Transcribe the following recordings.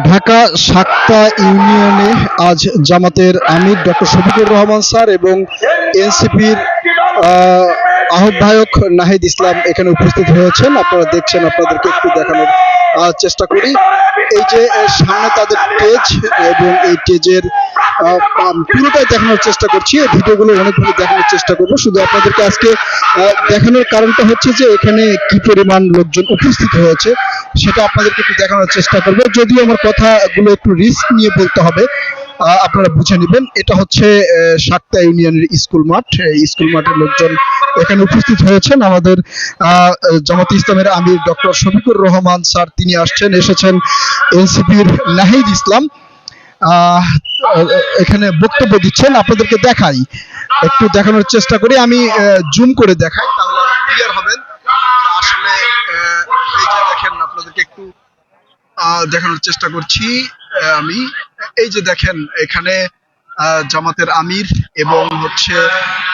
ঢাকা সাক্তা ইউনিয়নে আজ জামাতের আমির ডক্টর শফিকুর রহমান স্যার এবং এনসিপির আহ্বায়ক নাহিদ ইসলাম এখানে উপস্থিত হয়েছেন। আপনারা দেখছেন, আপনাদেরকে একটু দেখানোর চেষ্টা করি। এই যে সামনে তাদের স্টেজ এবং এই স্টেজের পুরোটাই দেখানোর চেষ্টা করছি। এই ভিডিওগুলো অনেকভাবে দেখানোর চেষ্টা করবো। শুধু আপনাদেরকে আজকে দেখানোর কারণটা হচ্ছে যে এখানে কি পরিমাণ লোকজন উপস্থিত হয়েছে সেটা আপনাদেরকে একটু দেখানোর চেষ্টা করবো। যদিও আমার কথাগুলো একটু রিস্ক নিয়ে বলতে হবে, আপনারা বুঝে নেবেন। এটা হচ্ছে সাক্তা ইউনিয়নের স্কুল মাঠ। স্কুল মাঠের লোকজন এখানে উপস্থিত হয়েছেন। আমাদের জামাত ইসলামের আমির ডক্টর শফিকুর রহমান স্যার তিনি এসেছেন এনসিপির নাহিদ ইসলাম এখানে বক্তব্য দিচ্ছেন। আপনাদেরকে দেখাই, একটু দেখানোর চেষ্টা করি। আমি জুম করে দেখাই, তাহলে ক্লিয়ার হবেন আসলে এই যে দেখেন, আপনাদেরকে একটু দেখানোর চেষ্টা করছি। আমি এই যে দেখেন, এখানে জামাতের আমির এবং হচ্ছে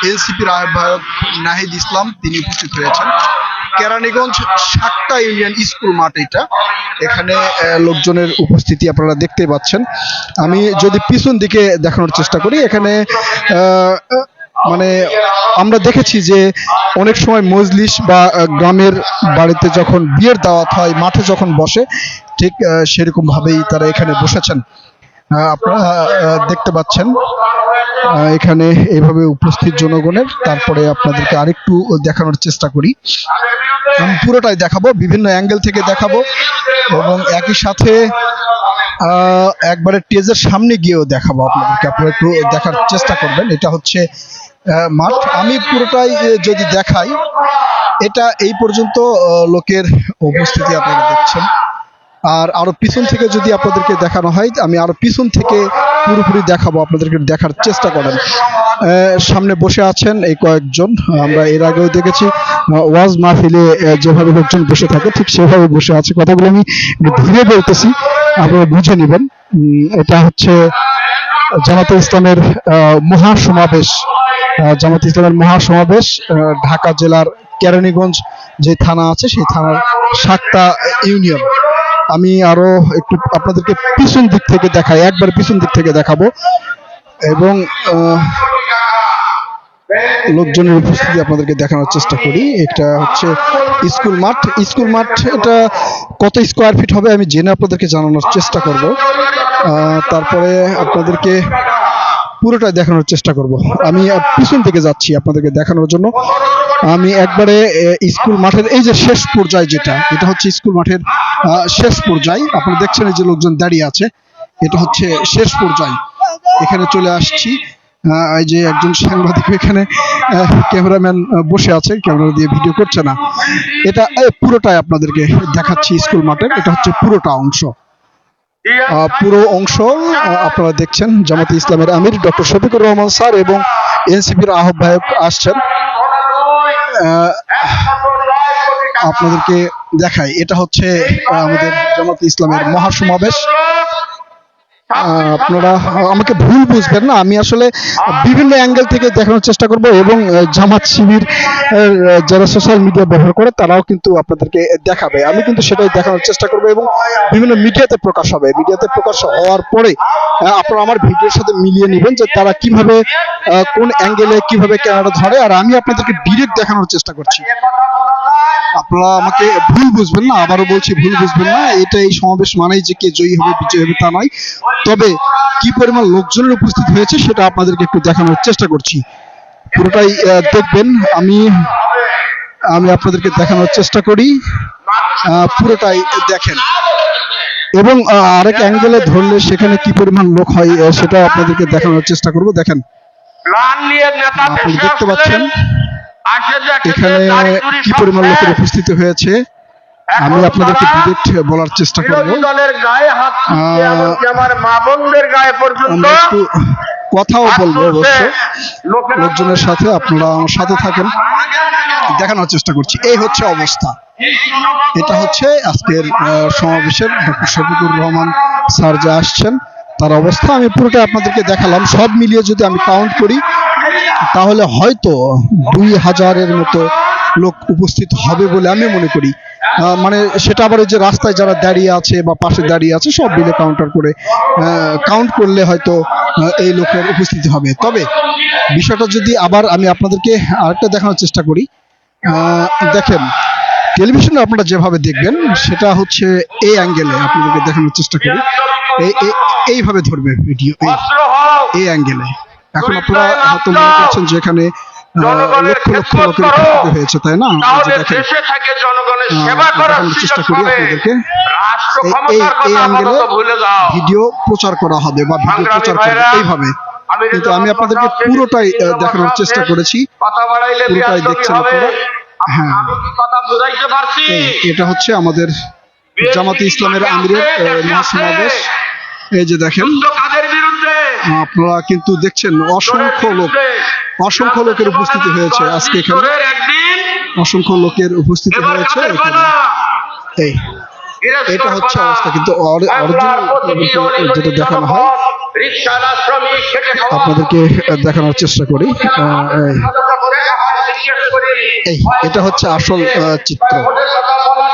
এনসিপির আহ্বায়ক নাহিদ ইসলাম তিনি উপস্থিত হয়েছেন। কেরানীগঞ্জ সাক্তা ইউনিয়ন স্কুল মাঠ এটা। এখানে লোকজনের উপস্থিতি আপনারা দেখতে পাচ্ছেন। আমি যদি পিছন দিকে দেখানোর চেষ্টা করি, এখানে মানে আমরা দেখেছি যে অনেক সময় মজলিস বা গ্রামের বাড়িতে যখন বিয়ের দাওয়াত হয়, মাঠে যখন বসে, ঠিক সেরকম ভাবেই তারা এখানে বসেছেন। আপনারা দেখতে পাচ্ছেন এখানে এইভাবে উপস্থিত জনগণের। তারপরে আপনাদেরকে আরেকটু দেখানোর চেষ্টা করি। আমি পুরোটাই দেখাবো, বিভিন্ন অ্যাঙ্গেল থেকে দেখাবো এবং একই সাথে একবারে স্টেজের সামনে গিয়েও দেখাবো আপনাদেরকে। আপনারা একটু দেখার চেষ্টা করবেন। এটা হচ্ছে মাঠ। আমি পুরোটাই যদি দেখাই, এটা এই পর্যন্ত লোকের উপস্থিতি আপনারা দেখছেন। আর আরো পিছন থেকে যদি আপনাদেরকে দেখানো হয়, আমি আরো পিছন থেকে পুরোপুরি দেখাবো, আপনাদেরকে দেখার চেষ্টা করেন। সামনে বসে আছেন এই কয়েকজন, আমরা এর আগেও দেখেছি ওয়াজ মাহফিলে যেভাবে লোকজন বসে থাকে ঠিক সেভাবে বসে আছে। কথাগুলো আমি ধীরে বলতেছি, আপনারা বুঝে নেবেন। এটা হচ্ছে জামাতে ইসলামের মহাসমাবেশ। জামাতে ইসলামের মহাসমাবেশ ঢাকা জেলার কেরানীগঞ্জ যে থানা আছে সেই থানার সাক্তা ইউনিয়ন। আমি আরো একটু আপনাদেরকে পিছন দিক থেকে দেখাই, একবার পিছন দিক থেকে দেখাবো এবং লোকজনের উপস্থিতি আপনাদেরকে দেখানোর চেষ্টা করি। এটা হচ্ছে স্কুল মাঠ। স্কুল মাঠ এটা কত স্কোয়ার ফিট হবে আমি জেনে আপনাদেরকে জানানোর চেষ্টা করব। তারপরে আপনাদেরকে পুরোটাই দেখানোর চেষ্টা করব। আমি পিছন থেকে যাচ্ছি আপনাদেরকে দেখানোর জন্য। আমি একবারে স্কুল মাঠের এই যে শেষ পর্যায়ে, এটা হচ্ছে স্কুল মাঠের শেষ পর্যায়ে। আপনারা দেখছেন এই যে লোকজন দাঁড়িয়ে আছে, এটা হচ্ছে শেষ পর্যায়ে। এখানে চলে আসছি। এই যে একজন সাংবাদিক এখানে ক্যামেরাম্যান বসে আছে, ক্যামেরা দিয়ে ভিডিও করছে না। এটা পুরোটাই আপনাদেরকে দেখাচ্ছি স্কুল মাঠের। এটা হচ্ছে পুরোটা অংশ, পুরো অংশ আপনারা দেখছেন। জামাতে ইসলামের আমির ডক্টর শফিকুর রহমান স্যার এবং এনসিপির আহ্বায়ক আসছেন। আপনাদেরকে দেখাই, এটা হচ্ছে আমাদের জামাতে ইসলামের মহাসমাবেশ। আপনারা আমাকে ভুল বুঝবেন না, আমি আসলে বিভিন্ন অ্যাঙ্গেল থেকে দেখানোর চেষ্টা করব এবং জামাত শিবির যারা সোশ্যাল মিডিয়া ব্যবহার করে তারাও কিন্তু আপনাদেরকে দেখাবে। আমি কিন্তু সেটাই দেখানোর চেষ্টা করব এবং বিভিন্ন মিডিয়াতে প্রকাশ হবে। মিডিয়াতে প্রকাশ হওয়ার পরে আপনারা আমার ভিডিওর সাথে মিলিয়ে নেবেন যে তারা কিভাবে কোন অ্যাঙ্গেলে কিভাবে ক্যামেরা ধরে, আর আমি আপনাদেরকে ডিরেক্ট দেখানোর চেষ্টা করছি। আপনারা আমাকে ভুল বুঝবেন না, আবারও বলছি ভুল বুঝবেন না। এটা এই সমাবেশ মানেই যে কে জয়ী হবে বিজয়ী হবে তা নয়। তবে কি পরিমাণ লোকজনের উপস্থিত হয়েছে সেটা আপনাদেরকে একটু দেখানোর চেষ্টা করছি। পুরোটাই দেখবেন। আমি আপনাদেরকে দেখানোর চেষ্টা করি, পুরোটাই দেখেন এবং আরেক অ্যাঙ্গেলে ধরলে সেখানে কি পরিমাণ লোক হয় সেটা আপনাদেরকে দেখানোর চেষ্টা করব। দেখেন, আপনি দেখতে পাচ্ছেন এখানে কি পরিমাণ লোকের উপস্থিতি হয়েছে। আমি আপনাদেরকে ডিরেক্ট বলার চেষ্টা করব। একটু কথাও বলবো অবশ্য লোকজনের সাথে, আপনারা আমার সাথে থাকেন, দেখানোর চেষ্টা করছি। এই হচ্ছে অবস্থা। এটা হচ্ছে আজকের সমাবেশের ডক্টর শফিকুর রহমান স্যার যা আসছেন তার অবস্থা। আমি পুরোটা আপনাদেরকে দেখালাম। সব মিলিয়ে যদি আমি কাউন্ট করি তাহলে হয়তো 2000-এর মতো লোক উপস্থিত হবে বলে আমি মনে করি। মানে সেটা আবার ওই যে রাস্তায় যারা দাঁড়িয়ে আছে বা পাশে দাঁড়িয়ে আছে সব মিলে কাউন্টার করে কাউন্ট করলে হয়তো এই লোকের উপস্থিতি হবে। তবে বিষয়টা যদি আবার আমি আপনাদেরকে আরেকটা দেখানোর চেষ্টা করি, দেখেন টেলিভিশনে আপনারা যেভাবে দেখবেন সেটা হচ্ছে এই অ্যাঙ্গেলে আপনাদেরকে দেখানোর চেষ্টা করি, এইভাবে ধরবে ভিডিও এই অ্যাঙ্গেলে। এখন আপনারা হয়তো মনে করছেন যে এখানে লক্ষ লক্ষ লোকের উপস্থিতি হয়েছে, তাই না? যে দেখেন দেখানোর চেষ্টা করি আপনাদেরকে, এই অ্যাঙ্গেলে ভিডিও প্রচার করা হবে বা ভিডিও প্রচার করবে এইভাবে। কিন্তু আমি আপনাদেরকে পুরোটাই দেখানোর চেষ্টা করেছি, পুরোটাই দেখছেন আপনারা। হ্যাঁ, এটা হচ্ছে আমাদের জামাতে ইসলামের আমিরের মহাসমাবেশ। এই যে দেখেন আপনারা কিন্তু দেখছেন অসংখ্য লোকের উপস্থিতি হয়েছে আজকে এখানে, অসংখ্য লোকের উপস্থিতি হয়েছে এখানে। এটা হচ্ছে অবস্থা, কিন্তু অরিজিনাল যেটা দেখানো হয় আপনাদেরকে দেখানোর চেষ্টা করি। এটা হচ্ছে আসল চিত্র,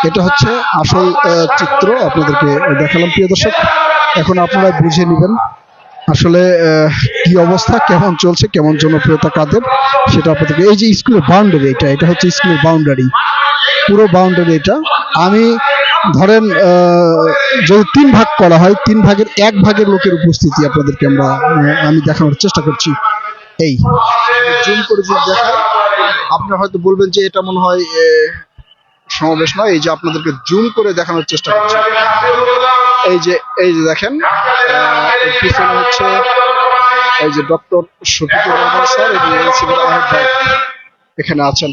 এটা হচ্ছে আসল চিত্র আপনাদেরকে দেখালাম প্রিয় দর্শক। এখন আপনারা বুঝে নেবেন আসলে কি অবস্থা, কেমন চলছে, কেমন জনপ্রিয়তা কাদের, সেটা আপনাদেরকে। এই যে স্কুলের বাউন্ডারি, এটা হচ্ছে স্কুলের বাউন্ডারি, পুরো বাউন্ডারি এটা। আমি ধরেন যদি 3 ভাগ করা হয়, 3 ভাগের 1 ভাগের লোকের উপস্থিতি আপনাদেরকে আমি দেখানোর চেষ্টা করছি। এই জুম করে যদি দেখায় আপনারা হয়তো বলবেন যে এটা মনে হয় সমাবেশ নয়। এই যে আপনাদেরকে জুম করে দেখানোর চেষ্টা করছি, এই যে দেখেন পিছনে হচ্ছে এই যে ডক্টর শফিকুর রহমান স্যার এবং এনসিবির আহ্বায়ক ভাই এখানে আছেন।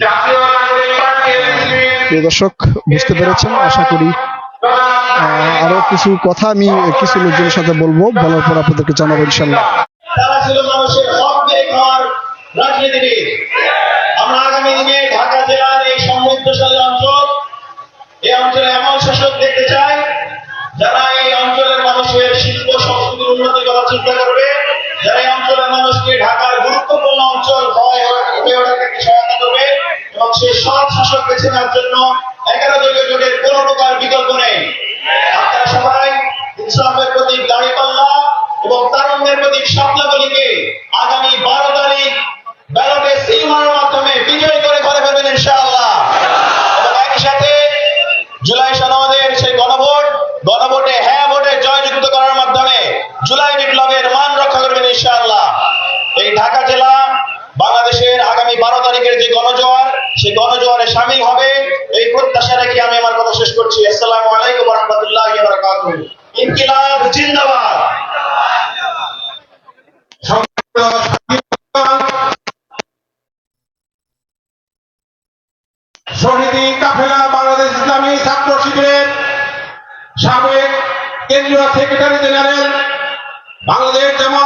প্রিয় দর্শক বুঝতে পেরেছেন আশা করি। আরো কিছু কথা আমি কিছু লোকজনের সাথে বলবো, বলার পর আপনাদেরকে জানাবো ইনশাল্লাহ। তারা ছিল মানুষের হক মেরে খাওয়ার রাজনীতিবিদ। আমরা আগামী দিনে ঢাকা জেলার এই সমৃদ্ধশালী অঞ্চল, এই অঞ্চলে এমন শাসক দেখতে চাই যারা এই অঞ্চলের মানুষের শিল্প সংস্কৃতির উন্নতির কথা চিন্তা করবে, যারা এই অঞ্চলের মানুষকে ঢাকার গুরুত্বপূর্ণ অঞ্চল হয়ে ওঠাকে সহায়তা করবে এবং সেই সৎ শাসক বেছে নেওয়ার জন্য 11 দলীয় জোটের কোনো প্রকার বিকল্প নেই। আপনারা সবাই ইসলামের প্রতি দাঁড়িপাল্লা এবং তারুণ্যের প্রতি স্বপ্নগুলিকে আগামী 12 তারিখ ব্যালটে সিল মারার মাধ্যমে বিজয় করে ঘরে ফেরবেন ইনশাআল্লাহ। এবং একই সাথে জুলাই সনদের সেই গণভোটে হ্যাঁ ভোটে জয়যুক্ত করার মাধ্যমে জুলাই বিপ্লবের মান রক্ষা করবেন ইনশাআল্লাহ। এই ঢাকা জেলা বাংলাদেশের আগামী 12 তারিখের যে গণজোয়ার, সেই গণজোয়ারে শামিল হবে এই প্রত্যাশা রেখে আমি আমার কথা শেষ করছি। আসসালামু আলাইকুম ওয়া রাহমাতুল্লাহি ওয়া বারাকাতুহু। ইনকিলাব জিন্দাবাদ। শহীদি কাফেলা বাংলাদেশ ইসলামী ছাত্র শিবিরের সাবেক কেন্দ্রীয় সেক্রেটারি জেনারেল, বাংলাদেশ জামাত